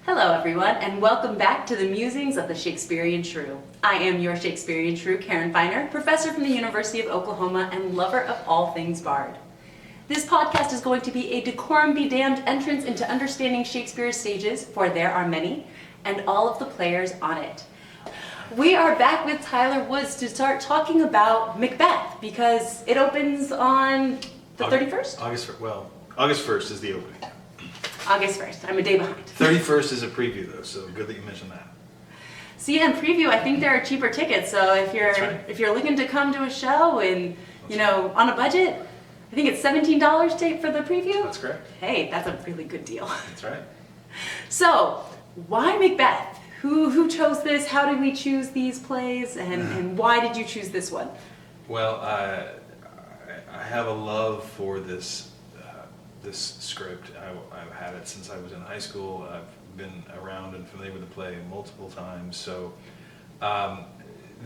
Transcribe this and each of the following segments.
Hello everyone, and welcome back to the Musings of the Shakespearean Shrew. I am your Shakespearean Shrew, Karen Feiner, professor from the University of Oklahoma and lover of all things Bard. This podcast is going to be a decorum-be-damned entrance into understanding Shakespeare's stages, for there are many, and all of the players on it. We are back with Tyler Woods to start talking about Macbeth, because it opens on the 31st? August 1st is the opening. August 1st. I'm a day behind. 31st is a preview, though, so good that you mentioned that. See, in preview, I think there are cheaper tickets. So if you're That's right. if you're looking to come to a show and on a budget, I think it's $17 for the preview. That's correct. Hey, that's a really good deal. That's right. So why Macbeth? Who chose this? How did we choose these plays? And why did you choose this one? Well, I have a love for this script. I've had it since I was in high school. I've been around and familiar with the play multiple times. So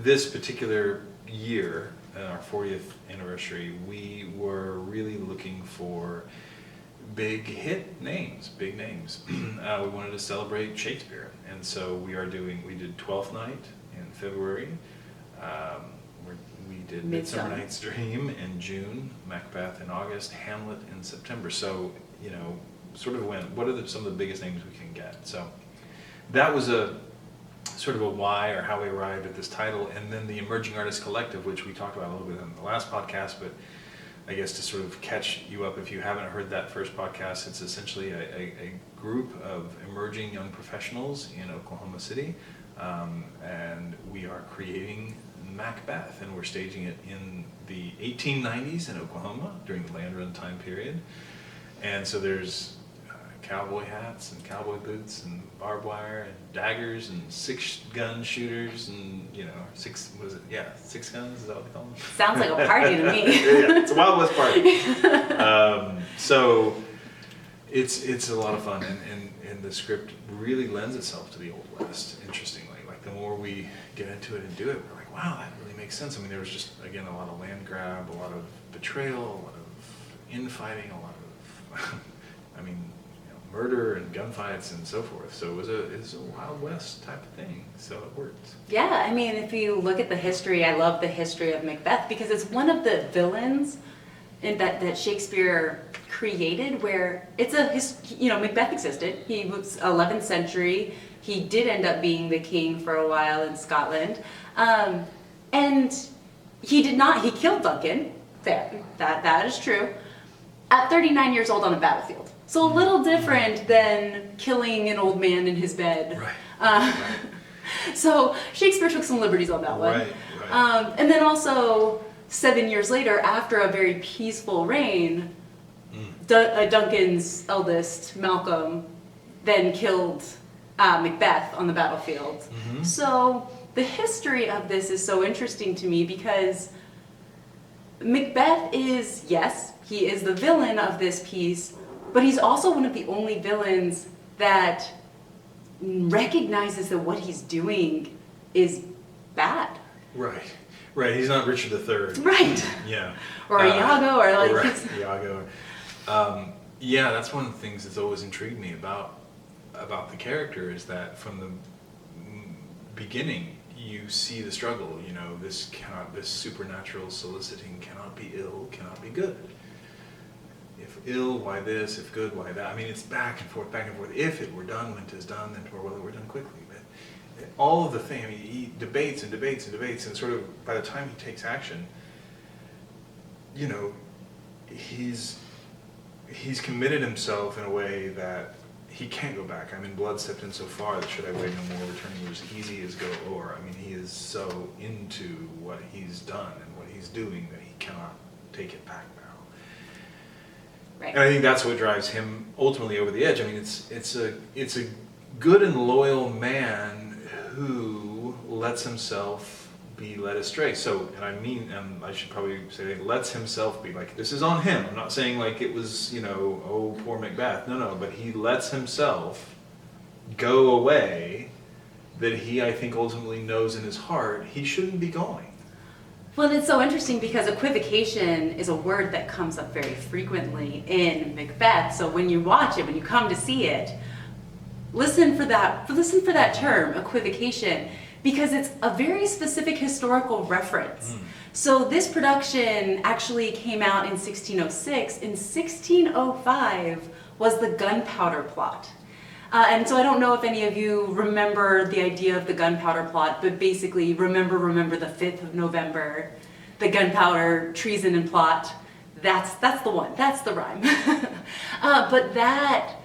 this particular year, our 40th anniversary, we were really looking for big names. We wanted to celebrate Shakespeare, and so we did Twelfth Night in February. We did Midsummer Night's Dream in June, Macbeth in August, Hamlet in September. So, sort of what are some of the biggest names we can get? So that was a sort of a why, or how we arrived at this title. And then the Emerging Artists Collective, which we talked about a little bit in the last podcast, but I guess to sort of catch you up if you haven't heard that first podcast, it's essentially a group of emerging young professionals in Oklahoma City, and we are creating Macbeth, and we're staging it in the 1890s in Oklahoma during the land run time period. And so there's cowboy hats and cowboy boots and barbed wire and daggers and 6-gun shooters and six guns, is that what they call them? Sounds like a party to me. Yeah, it's a Wild West party. So it's a lot of fun, and the script really lends itself to the Old West, interestingly. Like, the more we get into it and do it, we're like, wow, that really makes sense. I mean, there was just, again, a lot of land grab, a lot of betrayal, a lot of infighting, a lot of murder and gunfights and so forth. So it's a Wild West type of thing. So it worked. Yeah, I mean, if you look at the history, I love the history of Macbeth because it's one of the villains that Shakespeare created, where Macbeth existed. He was 11th century. He did end up being the king for a while in Scotland. And he killed Duncan. That is true. At 39 years old on a battlefield. So a little different than killing an old man in his bed. Right. So Shakespeare took some liberties on that one. Right. And then also 7 years later, after a very peaceful reign, Duncan's eldest, Malcolm, then killed Macbeth on the battlefield. Mm-hmm. So the history of this is so interesting to me because Macbeth is, yes, he is the villain of this piece, but he's also one of the only villains that recognizes that what he's doing is bad. Right. He's not Richard III. Right. Yeah. Or Iago, or like. Right. Iago. Yeah, that's one of the things that's always intrigued me about the character, is that from the beginning you see the struggle. This supernatural soliciting cannot be ill, cannot be good. If ill, why this? If good, why that? I mean, it's back and forth. If it were done when 'tis done, then 'twere well it were done quickly. But all of the thing, I mean, he debates, and sort of by the time he takes action, he's committed himself in a way that he can't go back. I mean, blood stepped in so far that should I wait no more, returning was easy as go o'er. I mean, he is so into what he's done and what he's doing that he cannot take it back now. Right. And I think that's what drives him ultimately over the edge. I mean, it's a good and loyal man who lets himself be led astray. So, and I should probably say lets himself be, like, this is on him. I'm not saying like it was, oh, poor Macbeth. No, but he lets himself go away that he, I think, ultimately knows in his heart he shouldn't be going. Well, it's so interesting because equivocation is a word that comes up very frequently in Macbeth. So when you watch it, when you come to see it, Listen for that term, equivocation, because it's a very specific historical reference. So this production actually came out in 1606. In 1605 was the Gunpowder Plot. And so I don't know if any of you remember the idea of the Gunpowder Plot, but basically remember the 5th of November, the gunpowder treason and plot. That's the one, that's the rhyme. But that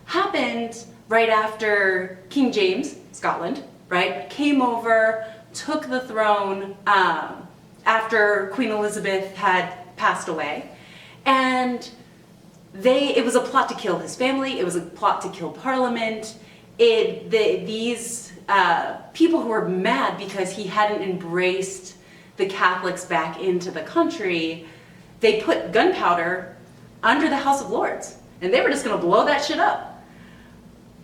happened right after King James, Scotland, right, came over, took the throne after Queen Elizabeth had passed away. And it was a plot to kill his family, it was a plot to kill Parliament. These people who were mad because he hadn't embraced the Catholics back into the country, they put gunpowder under the House of Lords, and they were just gonna blow that shit up.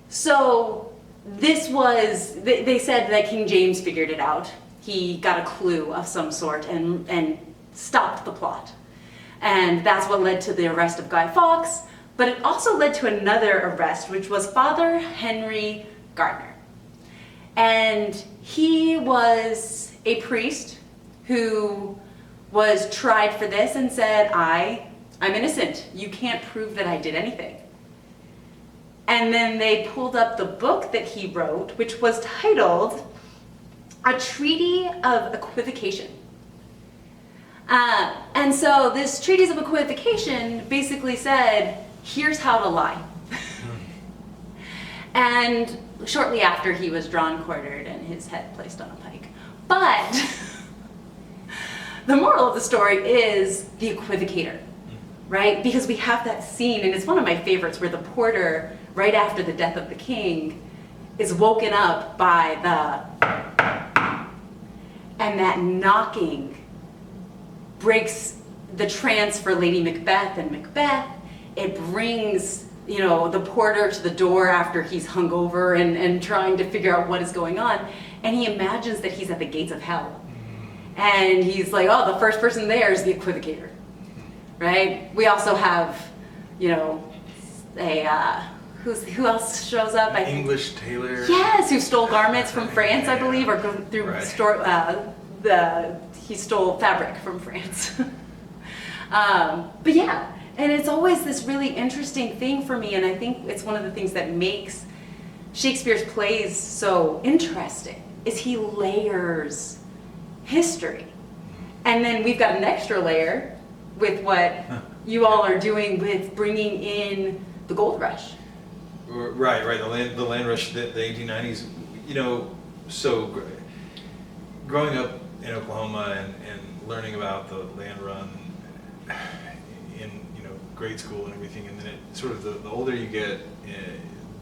So they said that King James figured it out. He got a clue of some sort and stopped the plot. And that's what led to the arrest of Guy Fawkes, but it also led to another arrest, which was Father Henry Gardner. And he was a priest who was tried for this and said, I'm innocent. You can't prove that I did anything. And then they pulled up the book that he wrote, which was titled A Treaty of Equivocation. And so this Treatise of Equivocation basically said, here's how to lie. And shortly after, he was drawn, quartered, and his head placed on a pike. But the moral of the story is the equivocator, right? Because we have that scene, and it's one of my favorites, where the porter, right after the death of the king, is woken up by and that knocking breaks the trance for Lady Macbeth and Macbeth. It brings, the porter to the door after he's hungover and trying to figure out what is going on. And he imagines that he's at the gates of hell. And he's like, oh, the first person there is the equivocator, right? We also have, who else shows up? English tailor. Yes, who stole garments from France, I believe, or through he stole fabric from France. But yeah, and it's always this really interesting thing for me, and I think it's one of the things that makes Shakespeare's plays so interesting, is he layers history. And then we've got an extra layer with what you all are doing with bringing in the gold rush. Right, the land rush, the 1890s, so growing up in Oklahoma and learning about the land run in grade school and everything, and then it sort of the older you get,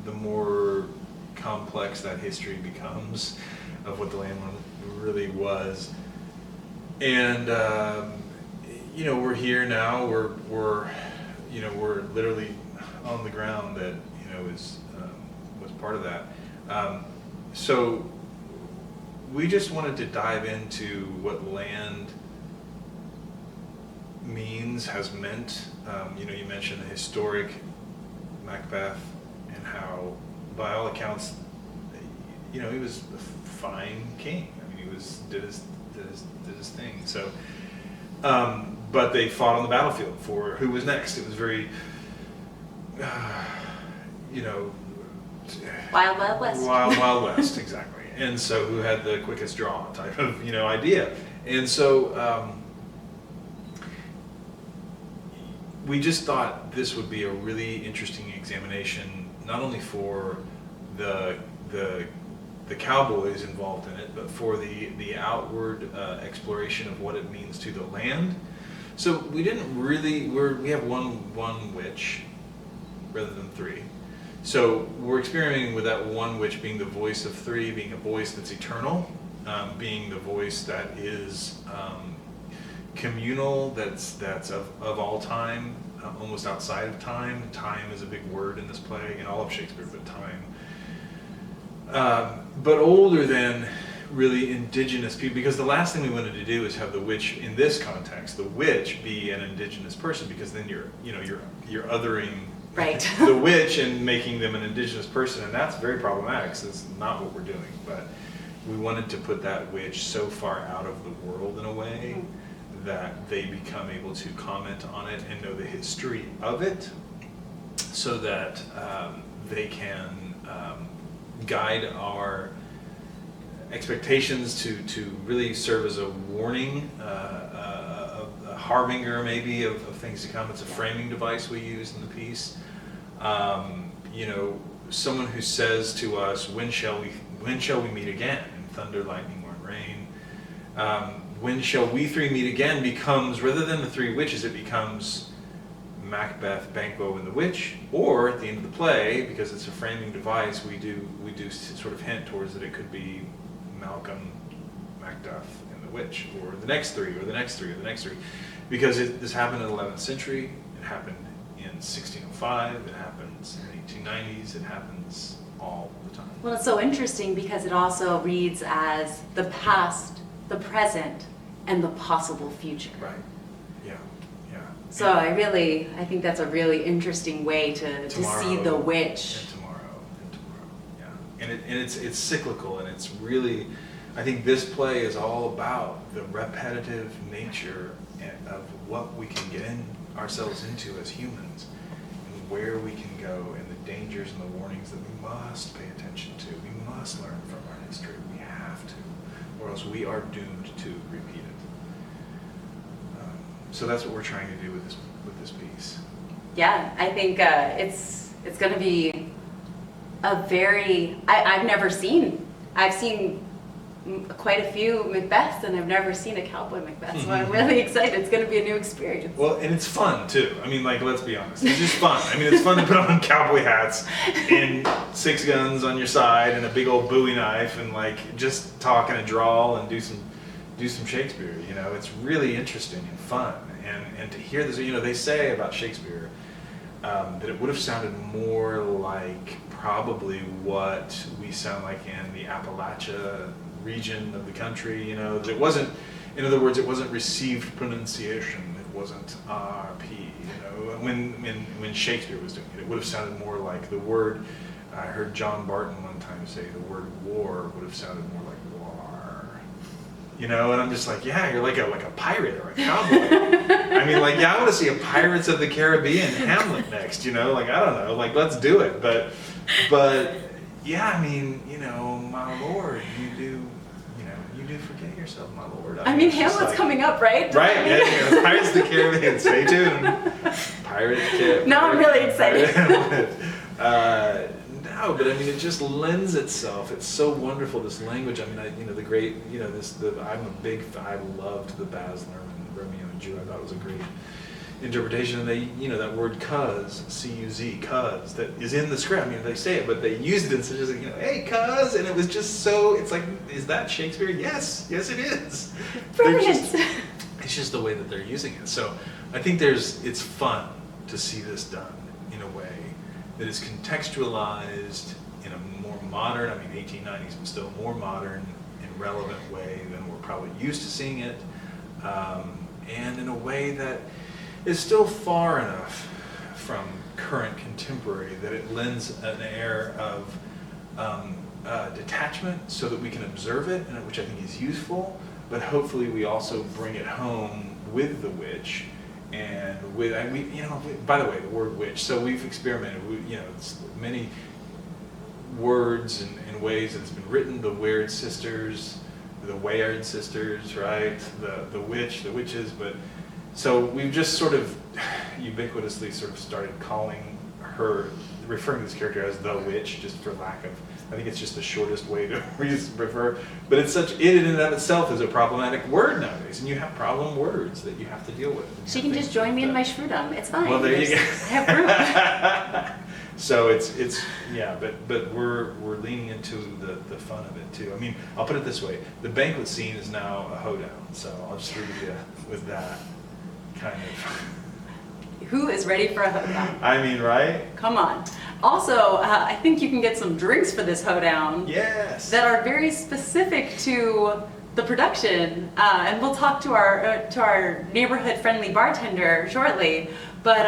the more complex that history becomes of what the land run really was. And we're here now. We're literally on the ground that was part of that. So we just wanted to dive into what land has meant. You mentioned the historic Macbeth and how, by all accounts, he was a fine king. I mean, he did his thing. So, but they fought on the battlefield for who was next. It was very, Wild Wild West. Wild West, exactly. And so who had the quickest draw type of, idea. And so we just thought this would be a really interesting examination, not only for the cowboys involved in it, but for the outward exploration of what it means to the land. So we didn't really, we have one witch rather than three. So we're experimenting with that one witch being the voice of three, being a voice that's eternal, being the voice that is communal, that's of all time, almost outside of time. Time is a big word in this play, in all of Shakespeare, but time. But older than really indigenous people, because the last thing we wanted to do is have the witch, in this context, the witch be an indigenous person, because then you're othering Right. the witch and making them an indigenous person, and that's very problematic, so that's not what we're doing. But we wanted to put that witch so far out of the world in a way that they become able to comment on it and know the history of it, so that they can guide our expectations to really serve as a warning, a harbinger maybe of things to come. It's a framing device we use in the piece. You know, someone who says to us, when shall we meet again? In thunder, lightning, or in rain. When shall we three meet again becomes, rather than the three witches, it becomes Macbeth, Banquo, and the witch. Or at the end of the play, because it's a framing device, we do sort of hint towards that it could be Malcolm, Macduff, and the witch, or the next three, or the next three, or the next three. Because this happened in the 11th century, it happened in 1605, it happens in the 1890s, it happens all the time. Well, it's so interesting because it also reads as the past, the present, and the possible future. Right. Yeah. Yeah. So I think that's a really interesting way to see the witch. And tomorrow. Yeah. And it's cyclical, and it's really, I think this play is all about the repetitive nature of what we can get ourselves into as humans, and where we can go, and the dangers and the warnings that we must pay attention to. We must learn from our history. We have to, or else we are doomed to repeat it. So that's what we're trying to do with this piece. Yeah, I think it's going to be a very, I've seen quite a few Macbeths, and I've never seen a Cowboy Macbeth, so I'm really excited. It's going to be a new experience. Well, and it's fun too. I mean, like, let's be honest, it's just fun. I mean, it's fun to put on cowboy hats and 6 guns on your side and a big old Bowie knife, and like just talk in a drawl and do some Shakespeare. You know, it's really interesting and fun. And to hear this, you know, they say about Shakespeare that it would have sounded more like probably what we sound like in the Appalachia region of the country. You know, that it wasn't, in other words, it wasn't received pronunciation. It wasn't RP. You know, when Shakespeare was doing it, it would have sounded more like the word. I heard John Barton one time say the word war would have sounded more like war. You know, and I'm just like, yeah, you're like a pirate or a cowboy. I mean, like, yeah, I want to see a Pirates of the Caribbean Hamlet next. You know, like, I don't know, like, let's do it. But yeah, I mean, you know, my lord, you do forget yourself, my lord. I mean, Hamlet's like, coming up, right? Right, yeah, yeah, Pirates of the Caribbean, stay tuned. Now I'm really excited. No, but I mean, it just lends itself. It's so wonderful, this language. I mean, I loved the Baz Luhrmann Romeo and Juliet. I thought it was a great interpretation. And they, you know, that word cuz, C-U-Z, cuz, that is in the script. I mean, they say it, but they used it in such as, you know, hey, cuz, and it was just so, it's like, is that Shakespeare? Yes, it is. Brilliant. It's just the way that they're using it. So I think it's fun to see this done in a way that is contextualized in a more modern, I mean 1890s, but still more modern and relevant way than we're probably used to seeing it, and in a way that is still far enough from current contemporary that it lends an air of detachment so that we can observe it, and which I think is useful, but hopefully we also bring it home with the witch. And by the way, the word witch, so we've experimented, it's many words and ways that it's been written, the Weird sisters, the Wayard sisters, right, the witch, the witches, but so we've just sort of ubiquitously sort of started calling her, referring to this character as the witch, just for lack of, I think it's just the shortest way to refer, but it in and of itself is a problematic word nowadays, and you have problem words that you have to deal with. She can just join me in my shroudom, it's fine. Well, there you go. I have room. So it's yeah, but we're leaning into the fun of it too. I mean, I'll put it this way: the banquet scene is now a hoedown, so I'll just leave you with that kind of. Who is ready for a hoedown? I mean, right? Come on. Also, I think you can get some drinks for this hoedown. Yes. That are very specific to the production, and we'll talk to our neighborhood-friendly bartender shortly. But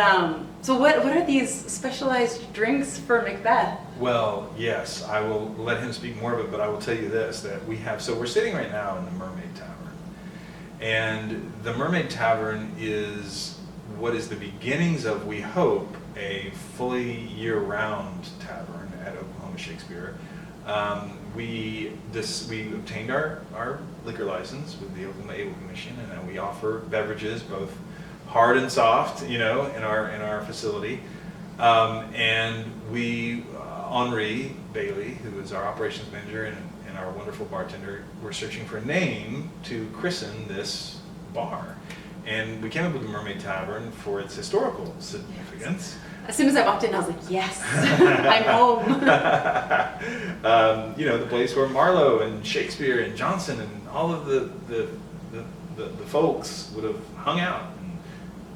So what are these specialized drinks for Macbeth? Well, yes, I will let him speak more of it, but I will tell you this, that we have, so we're sitting right now in the Mermaid Tavern. And the Mermaid Tavern is what is the beginnings of, we hope, a fully year-round tavern at Oklahoma Shakespeare. We obtained our liquor license with the Oklahoma Able Commission, and then we offer beverages, both hard and soft, in our facility. And we, Henri Bailey, who is our operations manager and our wonderful bartender, we're searching for a name to christen this bar. And we came up with the Mermaid Tavern for its historical significance. As soon as I walked in, I was like, yes, I'm home. The place where Marlow and Shakespeare and Johnson and all of the folks would have hung out and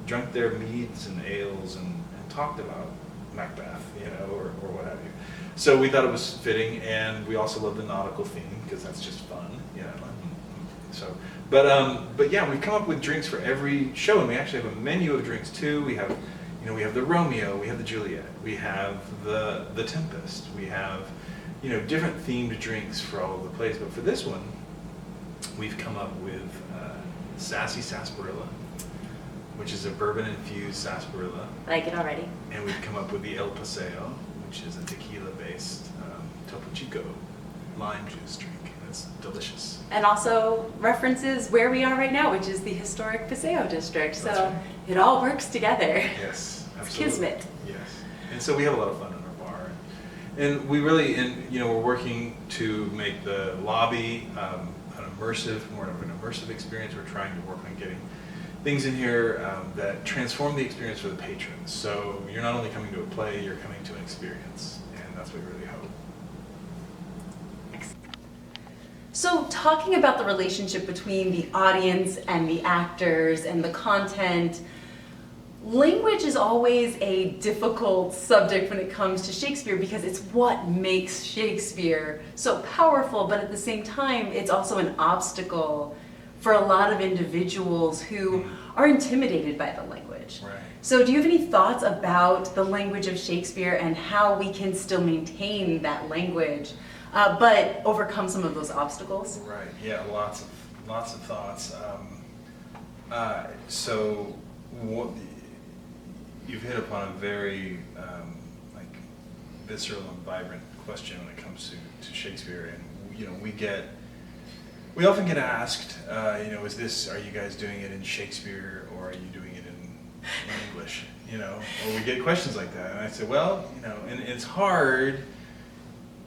drunk their meads and ales and talked about Macbeth, or what have you. So we thought it was fitting, and we also love the nautical theme because that's just fun, So, but yeah, we've come up with drinks for every show, and we actually have a menu of drinks too. We have, we have the Romeo, we have the Juliet, we have the Tempest, we have, different themed drinks for all of the plays. But for this one, we've come up with Sassy Sarsaparilla, which is a bourbon-infused sarsaparilla. Like it already. And we've come up with the El Paseo, which is a tequila-based Topo Chico lime juice drink. It's delicious. And also references where we are right now, which is the historic Paseo district. So Right. It all works together. Yes, It's absolutely. kismet. Yes. And so we have a lot of fun in our bar. And we really, we're working to make the lobby more of an immersive experience. We're trying to work on getting things in here that transform the experience for the patrons. So you're not only coming to a play, you're coming to an experience. And that's what we really hope. So talking about the relationship between the audience and the actors and the content, language is always a difficult subject when it comes to Shakespeare because it's what makes Shakespeare so powerful, but at the same time, it's also an obstacle for a lot of individuals who are intimidated by the language. Right. So do you have any thoughts about the language of Shakespeare and how we can still maintain that language, but overcome some of those obstacles? Right. Yeah. Lots of thoughts. You've hit upon a very visceral and vibrant question when it comes to Shakespeare, and we often get asked, are you guys doing it in Shakespeare or are you doing it in English? Or we get questions like that, and I say, well, and it's hard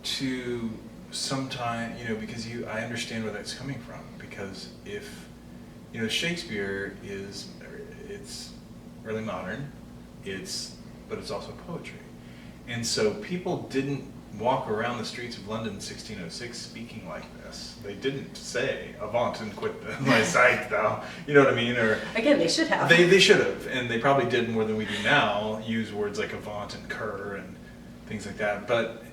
to sometimes, because I understand where that's coming from, because if, Shakespeare it's early modern, but it's also poetry. And so people didn't walk around the streets of London in 1606 speaking like this. They didn't say, "Avaunt and quit my sight, thou." You know what I mean? Or Again, they should have. They should have, and they probably did more than we do now, use words like avant and cur and things like that. But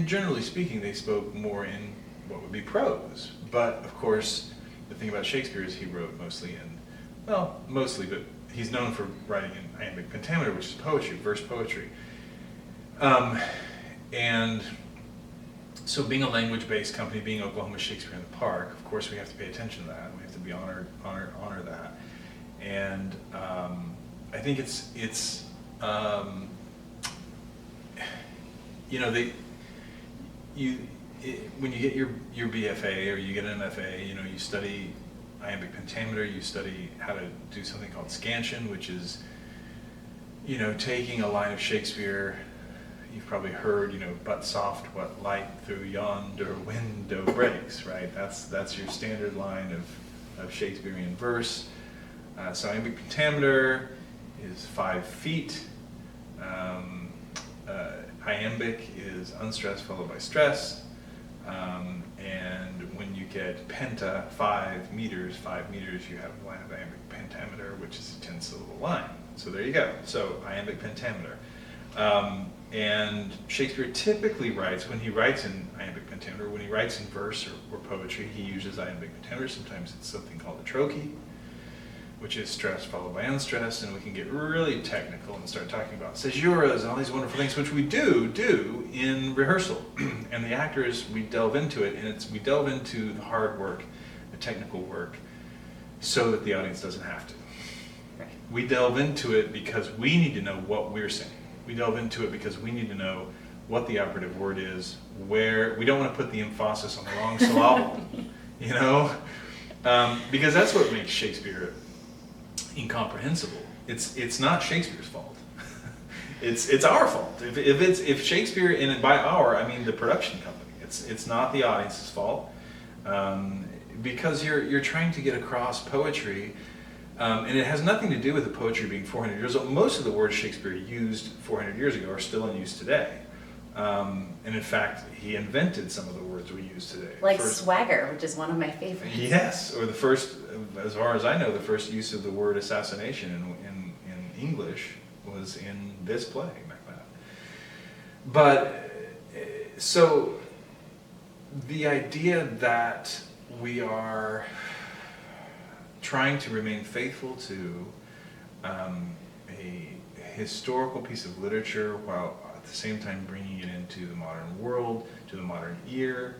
generally speaking, they spoke more in what would be prose. But of course, the thing about Shakespeare is he wrote mostly, but he's known for writing in iambic pentameter, which is poetry, verse poetry. And so being a language-based company, being Oklahoma Shakespeare in the Park, of course we have to pay attention to that. We have to be honor that. And I think when you get your BFA or you get an MFA, you study iambic pentameter, you study how to do something called scansion, which is, taking a line of Shakespeare. You've probably heard, but soft what light through yonder window breaks, right? That's your standard line of Shakespearean verse. So iambic pentameter is 5 feet. Iambic is unstressed followed by stress. And when you get penta, 5 meters, you have a line of iambic pentameter, which is a 10-syllable line. So there you go. So iambic pentameter. And Shakespeare typically writes, when he writes in iambic pentameter, when he writes in verse or poetry, he uses iambic pentameter. Sometimes it's something called a trochee, which is stress followed by unstressed, and we can get really technical and start talking about caesuras and all these wonderful things, which we do in rehearsal. And the actors, we delve into it, and we delve into the hard work, the technical work, so that the audience doesn't have to. Right. We delve into it because we need to know what we're saying. We delve into it because we need to know what the operative word is, where we don't want to put the emphasis on the wrong syllable, you know? Because that's what makes Shakespeare incomprehensible. It's not Shakespeare's fault. It's our fault. If Shakespeare, and by our I mean the production company, it's not the audience's fault, because you're trying to get across poetry, and it has nothing to do with the poetry being 400 years old. Most of the words Shakespeare used 400 years ago are still in use today. And in fact, he invented some of the words we use today. Like swagger, which is one of my favorites. Yes, or the first, as far as I know, the first use of the word assassination in English was in this play, Macbeth. But, so, the idea that we are trying to remain faithful to a historical piece of literature while at the same time bringing it into the modern world, to the modern ear,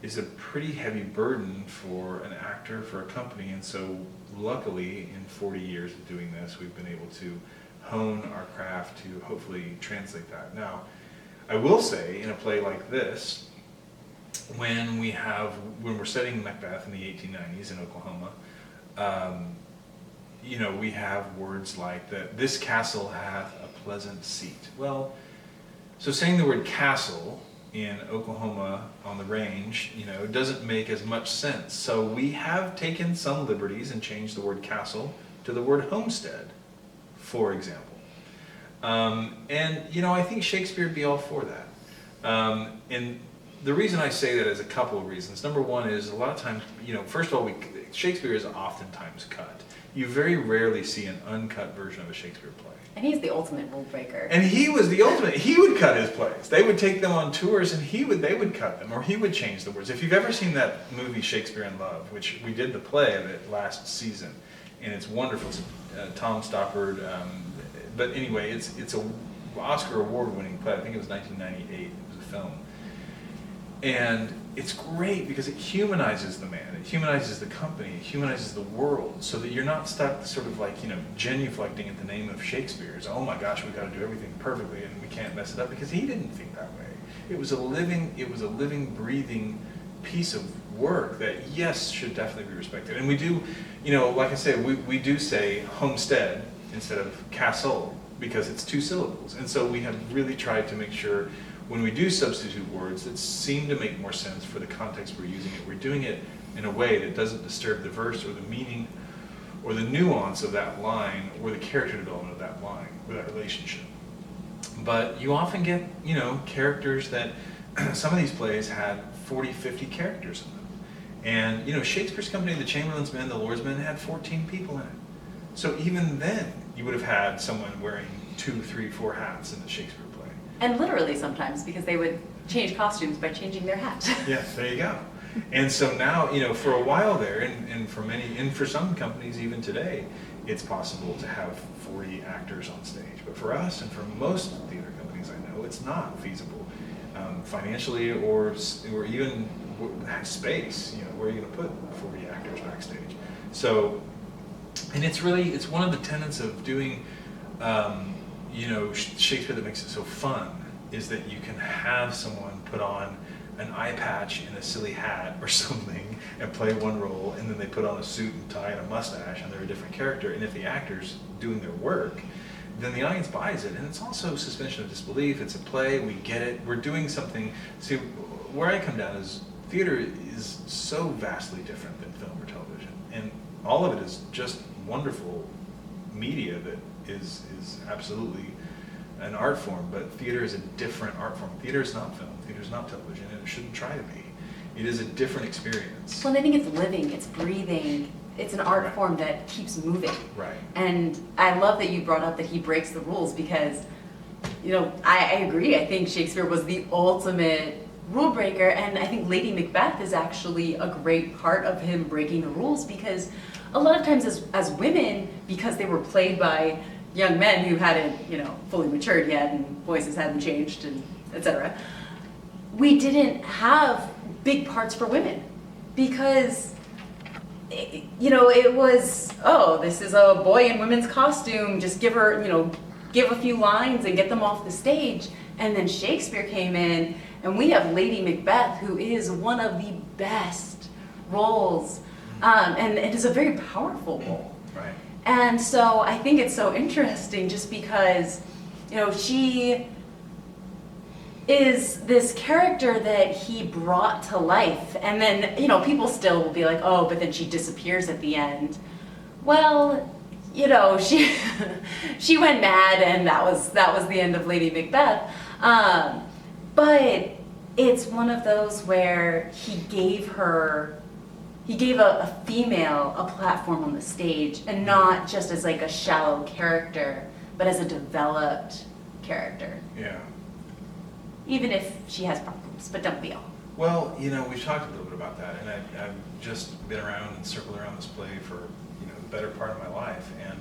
is a pretty heavy burden for an actor, for a company. And so luckily in 40 years of doing this, we've been able to hone our craft to hopefully translate that. Now, I will say in a play like this, when we're setting Macbeth in the 1890s in Oklahoma, you know, we have words like that. This castle hath a pleasant seat. Well, so saying the word castle in Oklahoma on the range, you know, doesn't make as much sense. So we have taken some liberties and changed the word castle to the word homestead, for example. And you know, I think Shakespeare would be all for that. And the reason I say that is a couple of reasons. Number one is a lot of times, you know, first of all, Shakespeare is oftentimes cut. You very rarely see an uncut version of a Shakespeare play. And he's the ultimate rule breaker. And he was the ultimate. He would cut his plays. They would take them on tours, and they would cut them, or he would change the words. If you've ever seen that movie Shakespeare in Love, which we did the play of it last season, and it's wonderful. It's Tom Stoppard. But anyway, it's a Oscar award-winning play. I think it was 1998. It was a film. And it's great because it humanizes the man, it humanizes the company, it humanizes the world, so that you're not stuck sort of like, you know, genuflecting at the name of Shakespeare. It's, oh my gosh, we've got to do everything perfectly and we can't mess it up, because he didn't think that way. It was a living, breathing piece of work that, yes, should definitely be respected. And we do, you know, like I said, we do say homestead instead of castle, because it's two syllables. And so we have really tried to make sure when we do substitute words that seem to make more sense for the context we're using it, we're doing it in a way that doesn't disturb the verse or the meaning or the nuance of that line or the character development of that line or that relationship. But you often get, you know, characters that some of these plays had 40, 50 characters in them. And, you know, Shakespeare's company, the Chamberlain's Men, the Lord's Men, had 14 people in it. So even then, you would have had someone wearing 2, 3, 4 hats in the Shakespeare play. And literally sometimes, because they would change costumes by changing their hat. Yeah, there you go. And so now, you know, for a while there, and for some companies even today, it's possible to have 40 actors on stage. But for us and for most theater companies I know, it's not feasible financially or even space. You know, where are you going to put 40 actors backstage? So, and it's one of the tenets of doing, you know, Shakespeare that makes it so fun is that you can have someone put on an eye patch and a silly hat or something and play one role, and then they put on a suit and tie and a mustache and they're a different character. And if the actor's doing their work, then the audience buys it. And it's also suspension of disbelief. It's a play, we get it, we're doing something. See, where I come down is theater is so vastly different than film or television, and all of it is just wonderful media that is absolutely an art form. But theater is a different art form. Theater is not film, theater is not television, and it shouldn't try to be. It is a different experience. Well, and I think it's living, it's breathing, it's an art Right. form that keeps moving. Right. And I love that you brought up that he breaks the rules, because, you know, I agree. I think Shakespeare was the ultimate rule breaker, and I think Lady Macbeth is actually a great part of him breaking the rules, because a lot of times as women, because they were played by young men who hadn't, fully matured yet and voices hadn't changed and etc., we didn't have big parts for women because, it was, oh, this is a boy in women's costume, just give her, give a few lines and get them off the stage. And then Shakespeare came in, and we have Lady Macbeth, who is one of the best roles, and it is a very powerful role. Right. And so I think it's so interesting just because, she is this character that he brought to life. And then, people still will be like, oh, but then she disappears at the end. Well, she she went mad, and that was the end of Lady Macbeth. But it's one of those where he gave a female a platform on the stage, and not just as like a shallow character, but as a developed character. Yeah. Even if she has problems, but don't we all? Well, we've talked a little bit about that, and I've just been around and circled around this play for, the better part of my life. And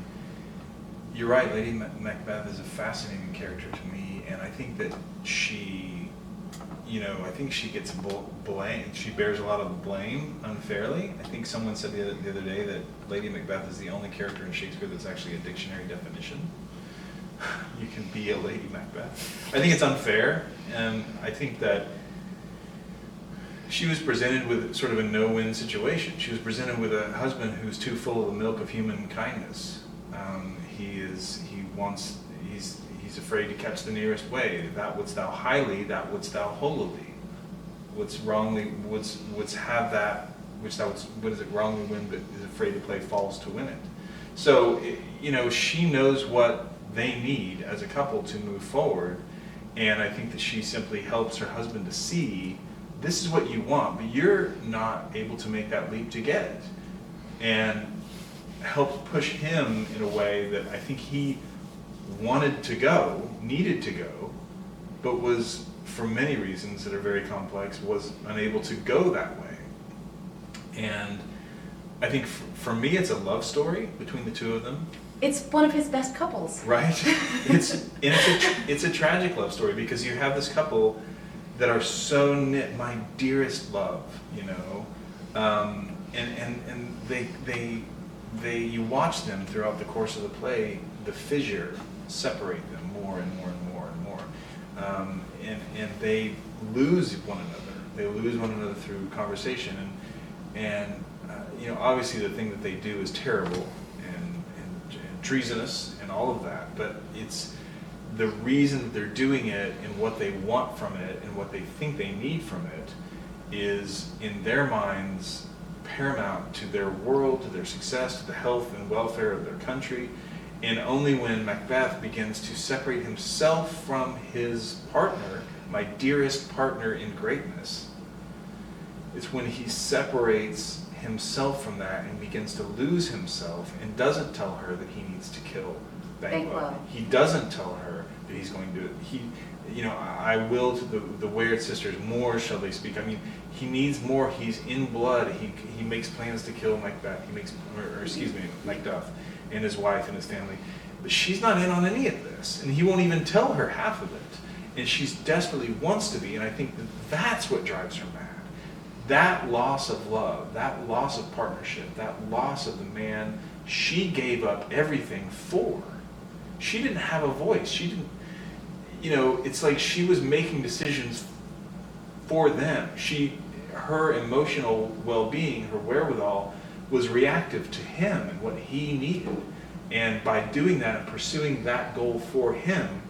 you're right, Lady Macbeth is a fascinating character to me, and I think that she, I think she gets blamed. She bears a lot of blame unfairly. I think someone said the other day that Lady Macbeth is the only character in Shakespeare that's actually a dictionary definition. You can be a Lady Macbeth. I think it's unfair, and I think that she was presented with sort of a no-win situation. She was presented with a husband who's too full of the milk of human kindness. He's afraid to catch the nearest way. That wouldst thou highly, that wouldst thou holily. What's wrongly, what's have that, which thou what is it wrongly win, but is afraid to play false to win it. So, she knows what they need as a couple to move forward, and I think that she simply helps her husband to see this is what you want, but you're not able to make that leap to get it, and helps push him in a way that I think he wanted to go, needed to go, but was, for many reasons that are very complex, was unable to go that way. And I think for me it's a love story between the two of them. It's one of his best couples. Right. It's a tragic love story because you have this couple that are so knit, my dearest love, and they you watch them throughout the course of the play, the fissure separate them more and more and more and more, and they lose one another. They lose one another through conversation, and obviously the thing that they do is terrible and treasonous and all of that, but it's the reason that they're doing it and what they want from it and what they think they need from it is, in their minds, paramount to their world, to their success, to the health and welfare of their country. And only when Macbeth begins to separate himself from his partner, my dearest partner in greatness, it's when he separates himself from that and begins to lose himself and doesn't tell her that he needs to kill Banquo. He doesn't tell her that he's going to, I will to the Weird sisters, more shall they speak. I mean, he needs more. He's in blood. He makes plans to kill Macbeth. Macduff and his wife and his family. But she's not in on any of this, and he won't even tell her half of it. And she's desperately wants to be, and I think that's what drives her mad. That loss of love, that loss of partnership, that loss of the man she gave up everything for. She didn't have a voice. She didn't, it's like she was making decisions for them. Her emotional well-being, her wherewithal, was reactive to him and what he needed. And by doing that and pursuing that goal for him,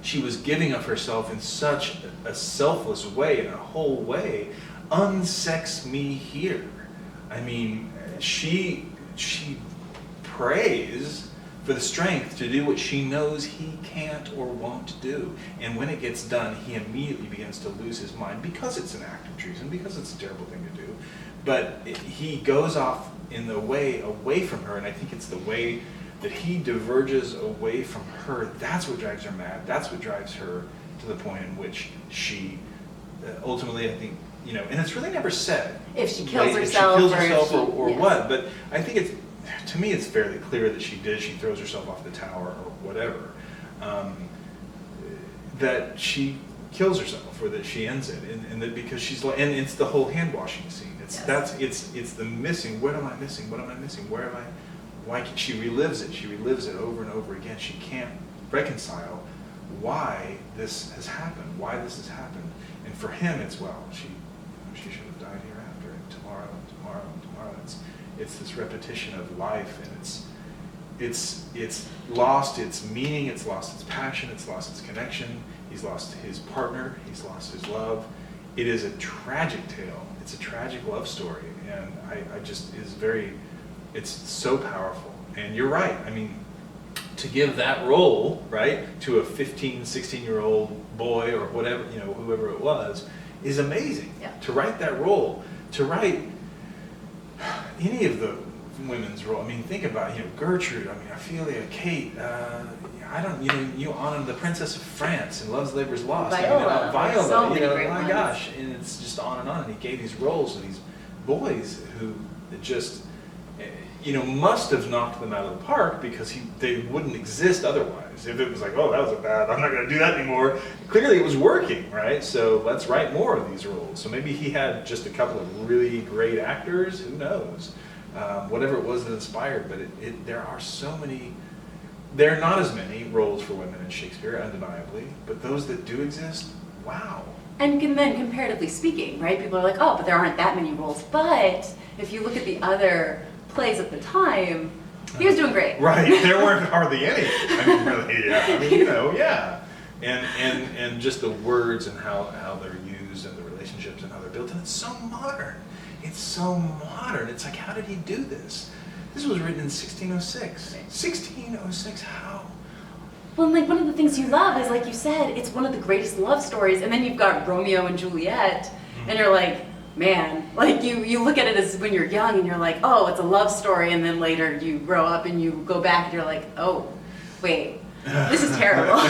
she was giving of herself in such a selfless way, in a whole way. Unsex me here. I mean, she prays for the strength to do what she knows he can't or won't do. And when it gets done, he immediately begins to lose his mind because it's an act of treason, because it's a terrible thing to do. But he goes off in the way away from her, and I think it's the way that he diverges away from her. That's what drives her mad. That's what drives her to the point in which she ultimately, I think, and it's really never said. If she kills If herself, she kills or if herself she- or yes. what, but I think to me it's fairly clear that she did. She throws herself off the tower or whatever. That she kills herself, or that she ends it, and that because she's like, and it's the whole hand washing scene. It's the missing. What am I missing? What am I missing? Where am I? Why can't she relives it? She relives it over and over again. She can't reconcile why this has happened. Why this has happened. And for him, it's she should have died hereafter, and tomorrow, and tomorrow, and tomorrow. It's this repetition of life, and it's lost its meaning, it's lost its passion, it's lost its connection. He's lost his partner, he's lost his love. It is a tragic tale. It's a tragic love story, and it's so powerful. And you're right. I mean, to give that role, right, to a 15, 16-year-old boy or whatever, whoever it was, is amazing. Yeah. To write that role, to write any of the women's role. I mean, think about, Gertrude, Ophelia, Kate, Anna, the Princess of France in Love's Labour's Lost. Viola. Viola, So many great my ones. gosh. And it's just on and on. And he gave these roles to these boys who just, must have knocked them out of the park, because they wouldn't exist otherwise. If it was like, oh, that was I'm not going to do that anymore. Clearly it was working, right? So let's write more of these roles. So maybe he had just a couple of really great actors, who knows? Whatever it was that inspired, but there are so many, there are not as many roles for women in Shakespeare, undeniably, but those that do exist, wow. And then comparatively speaking, right, people are like, oh, but there aren't that many roles. But if you look at the other plays at the time, he was doing great. Right, there weren't hardly any. Really, yeah. Yeah. And just the words and how they're used, and the relationships and how they're built, and it's so modern. It's so modern. It's like, how did he do this? This was written in 1606. 1606, how? Well, like, one of the things you love is, like you said, it's one of the greatest love stories, and then you've got Romeo and Juliet, and you're like, man, like, you look at it as when you're young, and you're like, oh, it's a love story, and then later you grow up and you go back and you're like, oh, wait, this is terrible.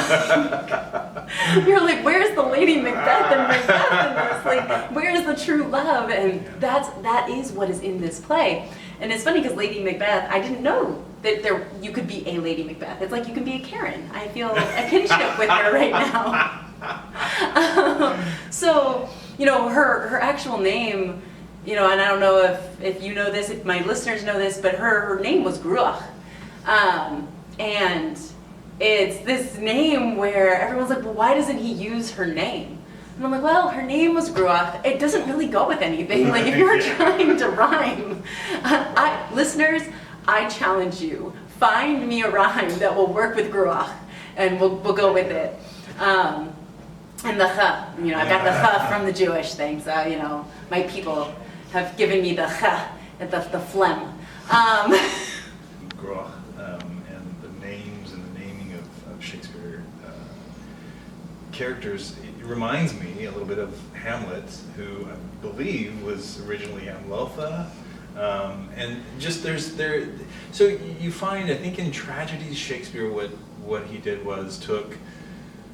You're like, where's the Lady Macbeth and Macbeth in this? Like, where's the true love? And that is what is in this play. And it's funny because Lady Macbeth, I didn't know that you could be a Lady Macbeth. It's like you can be a Karen. I feel a kinship with her right now. So, her actual name, and I don't know if you know this, if my listeners know this, but her name was Gruach. And it's this name where everyone's like, well, why doesn't he use her name? And I'm like, well, her name was Gruach. It doesn't really go with anything. Like, if you're trying to rhyme, listeners, I challenge you, find me a rhyme that will work with Gruach, and we'll go with it. And the ch, I got the ch from the Jewish thing, so, my people have given me the ch, the phlegm. Groch, and the names and the naming of Shakespeare characters, it reminds me a little bit of Hamlet, who I believe was originally Amlotha. And just so you find, I think in tragedies, Shakespeare, what he did was took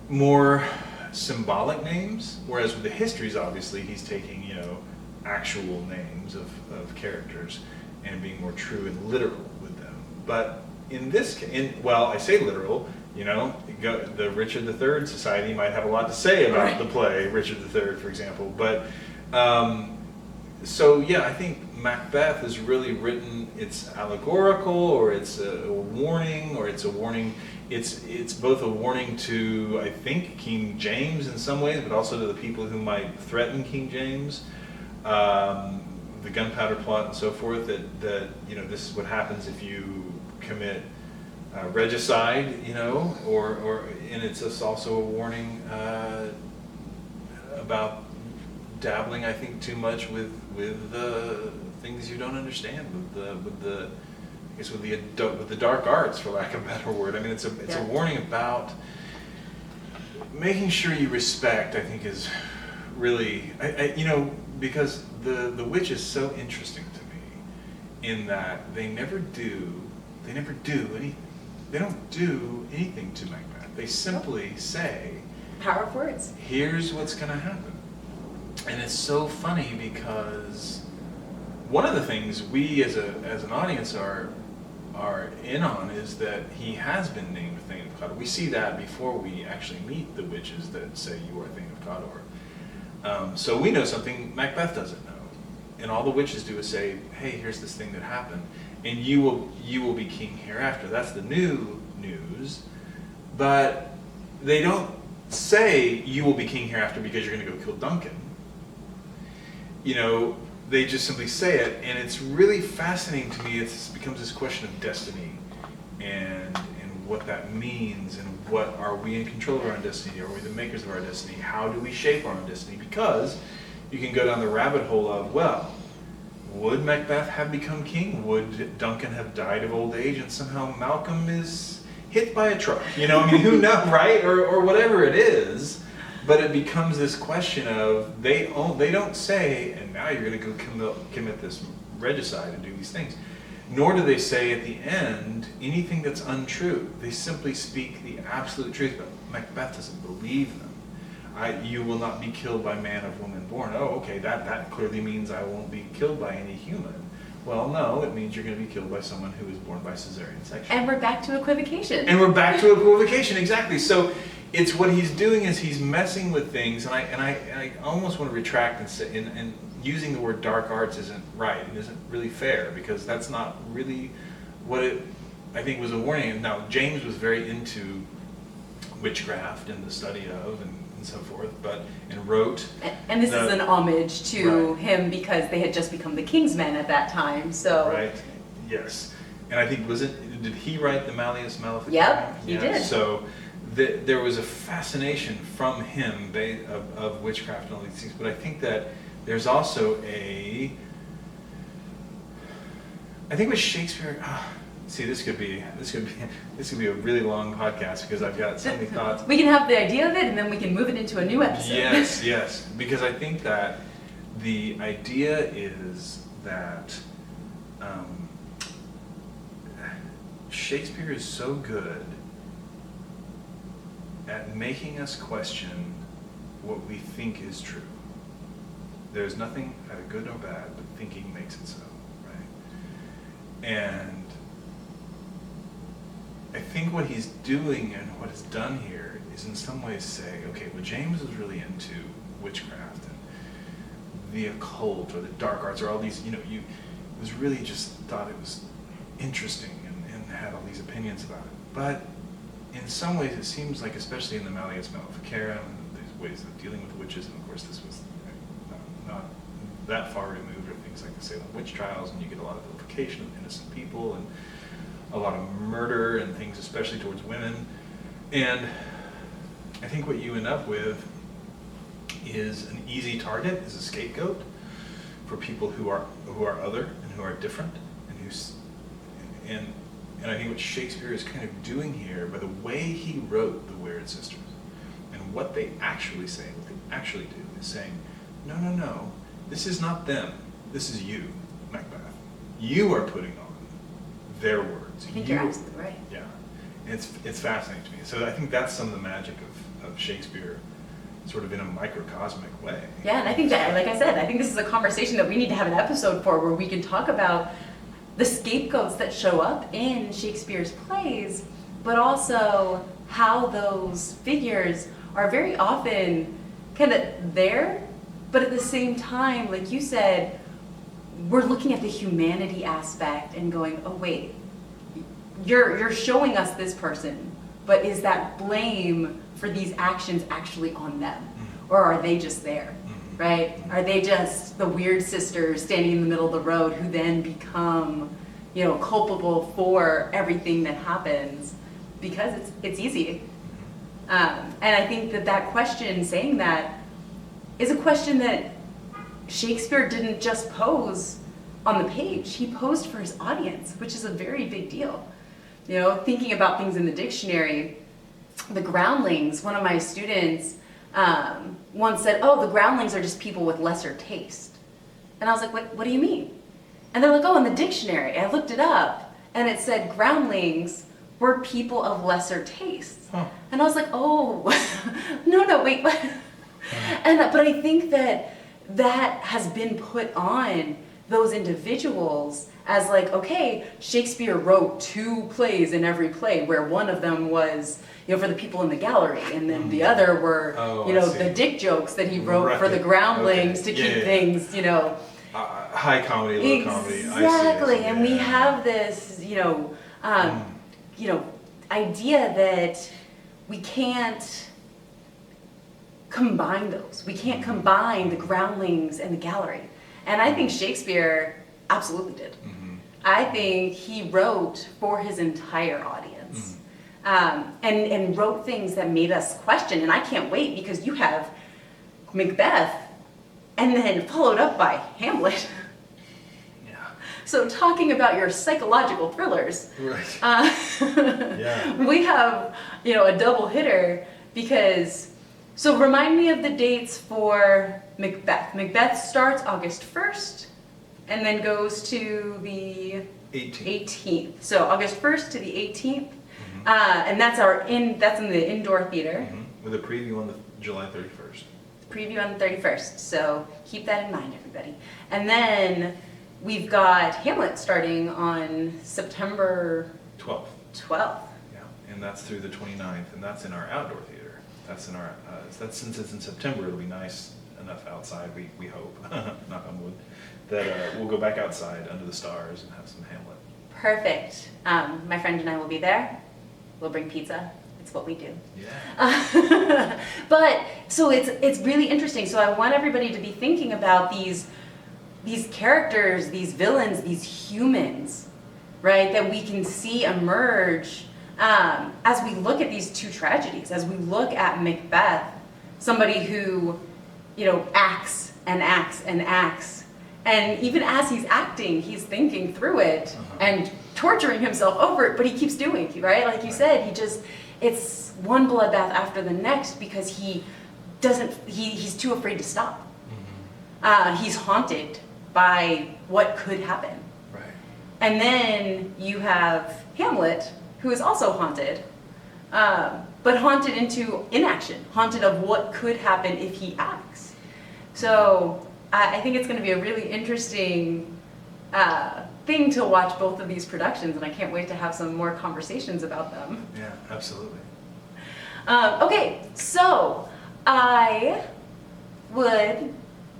more symbolic names, whereas with the histories, obviously, he's taking, actual names of characters and being more true and literal with them. But in this case, I say literal, the Richard III Society might have a lot to say about the play, Richard III, for example. But, I think Macbeth is really written, it's allegorical, or it's a warning, it's both a warning to, I think, King James in some ways, but also to the people who might threaten King James, the Gunpowder Plot and so forth, that this is what happens if you commit regicide, and it's also a warning about dabbling, I think, too much with things you don't understand, with the dark arts, for lack of a better word. I mean, it's a warning about making sure you respect, I think, is really, because the witch is so interesting to me, in that they never do anything. They don't do anything to Macbeth. They simply say, Power of words. here's what's going to happen. And it's so funny because one of the things we as an audience are in on is that he has been named Thane of Cawdor. We see that before we actually meet the witches that say you are Thane of Cawdor. So we know something Macbeth doesn't know. And all the witches do is say, hey, here's this thing that happened, and you will be king hereafter. That's the new news. But they don't say you will be king hereafter because you're going to go kill Duncan. You know, they just simply say it, and it's really fascinating to me. It becomes this question of destiny and what that means, and what are we in control of our own destiny? Are we the makers of our destiny? How do we shape our own destiny? Because you can go down the rabbit hole of, well, would Macbeth have become king? Would Duncan have died of old age and somehow Malcolm is hit by a truck? You know, I mean, who knows, right? Or whatever it is. But it becomes this question of, they don't say, and now you're going to go commit this regicide and do these things. Nor do they say at the end anything that's untrue. They simply speak the absolute truth, but Macbeth doesn't believe them. You will not be killed by man of woman born. Oh, okay, that clearly means I won't be killed by any human. Well, no, it means you're going to be killed by someone who is born by cesarean section. And we're back to equivocation. Exactly. So it's what he's doing is he's messing with things, and I almost want to retract and say, and using the word dark arts isn't right. It isn't really fair, because that's not really what it, I think, was a warning. Now, James was very into witchcraft and the study of and so forth, and wrote. And this is an homage to Right. him because they had just become the King's Men at that time. So Right. Yes. And I think, did he write the Malleus Maleficarum? Yep, he did. So there was a fascination from him of witchcraft and all these things, but I think that there's also I think with Shakespeare, see, this could be a really long podcast because I've got so many thoughts. we can have the idea of it, and then we can move it into a new episode. Yes, because I think that the idea is that Shakespeare is so good at making us question what we think is true. There's nothing either good or bad, but thinking makes it so, right? And I think what he's doing and what is done here is in some ways say, okay, well, James was really into witchcraft and the occult or the dark arts or all these, you was really just thought it was interesting and had all these opinions about it. But in some ways it seems like, especially in the Malleus Maleficarum, these ways of dealing with witches, and of course this was not that far removed, or things like the Salem witch trials, and you get a lot of vilification of innocent people and a lot of murder and things, especially towards women. And I think what you end up with is an easy target, is a scapegoat for people who are other and who are different, and I think what Shakespeare is kind of doing here, by the way he wrote the Weird Sisters, and what they actually say, what they actually do, is saying, no, this is not them, this is you, Macbeth. You are putting on their words. I think you're absolutely right. Yeah, it's fascinating to me. So I think that's some of the magic of Shakespeare, sort of in a microcosmic way. Yeah, and I think that, like I said, I think this is a conversation that we need to have an episode for, where we can talk about the scapegoats that show up in Shakespeare's plays, but also how those figures are very often kind of there, but at the same time, like you said, we're looking at the humanity aspect and going, oh wait, you're showing us this person, but is that blame for these actions actually on them? Or are they just there, right? Are they just the weird sisters standing in the middle of the road who then become, culpable for everything that happens because it's easy? And I think that question, saying that, is a question that Shakespeare didn't just pose on the page. He posed for his audience, which is a very big deal. Thinking about things in the dictionary, the groundlings, one of my students once said, oh, the groundlings are just people with lesser taste. And I was like, what do you mean? And they're like, oh, in the dictionary. I looked it up, and it said groundlings were people of lesser taste. Huh. And I was like, oh, no, wait, what? But I think that, that has been put on those individuals as like, okay, Shakespeare wrote 2 plays in every play, where one of them was, you know, for the people in the gallery, and then the other were, you know, the dick jokes that he wrote for the groundlings to keep things, you know. High comedy, low comedy. Exactly, and we have this, you know, idea that we can't combine those. We can't combine the groundlings and the gallery. And I think Shakespeare absolutely did. I think he wrote for his entire audience. And wrote things that made us question. And I can't wait, because you have Macbeth and then followed up by Hamlet. Yeah. So talking about your psychological thrillers, Right. we have, you know, a double hitter, because, so remind me of the dates for Macbeth. Macbeth starts August 1st and then goes to the 18th. So August 1st to the 18th. And that's that's in the indoor theater. With a preview on the July 31st. Preview on the 31st. So keep that in mind, everybody. And then we've got Hamlet starting on September 12th. Yeah, and that's through the 29th, and that's in our outdoor theater. That's in our, that's, since it's in September, it'll be nice enough outside, we hope, knock on wood, that we'll go back outside under the stars and have some Hamlet. Perfect. My friend and I will be there. We'll bring pizza. It's what we do. Yeah. But so it's really interesting. So I want everybody to be thinking about these characters, these villains, these humans, right? That we can see emerge as we look at these 2 tragedies. As we look at Macbeth, somebody who, you know, acts and acts and acts, and even as he's acting, he's thinking through it and torturing himself over it, but he keeps doing it, right? Like you said, it's one bloodbath after the next, because he's too afraid to stop. He's haunted by what could happen. Right. And then you have Hamlet, who is also haunted, but haunted into inaction, haunted of what could happen if he acts. So I think it's going to be a really interesting thing to watch both of these productions, and I can't wait to have some more conversations about them. Yeah, absolutely. Okay, so I would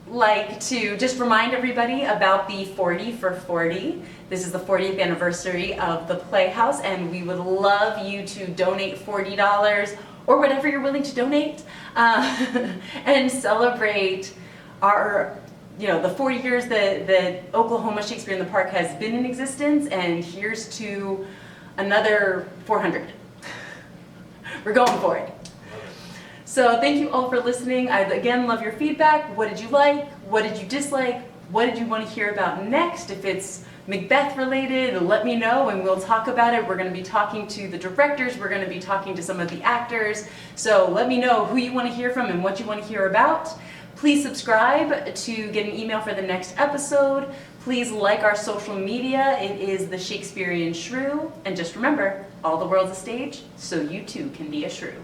like to just remind everybody about the 40 for 40. This is the 40th anniversary of the Playhouse, and we would love you to donate $40 or whatever you're willing to donate and celebrate our, you know, the 40 years that Oklahoma Shakespeare in the Park has been in existence, and here's to another 400. We're going for it. So thank you all for listening. I again love your feedback. What did you like? What did you dislike? What did you want to hear about next? If it's Macbeth related, let me know and we'll talk about it. We're going to be talking to the directors. We're going to be talking to some of the actors. So let me know who you want to hear from and what you want to hear about. Please subscribe to get an email for the next episode. Please like our social media. It is The Shakespearean Shrew. And just remember, all the world's a stage, so you too can be a shrew.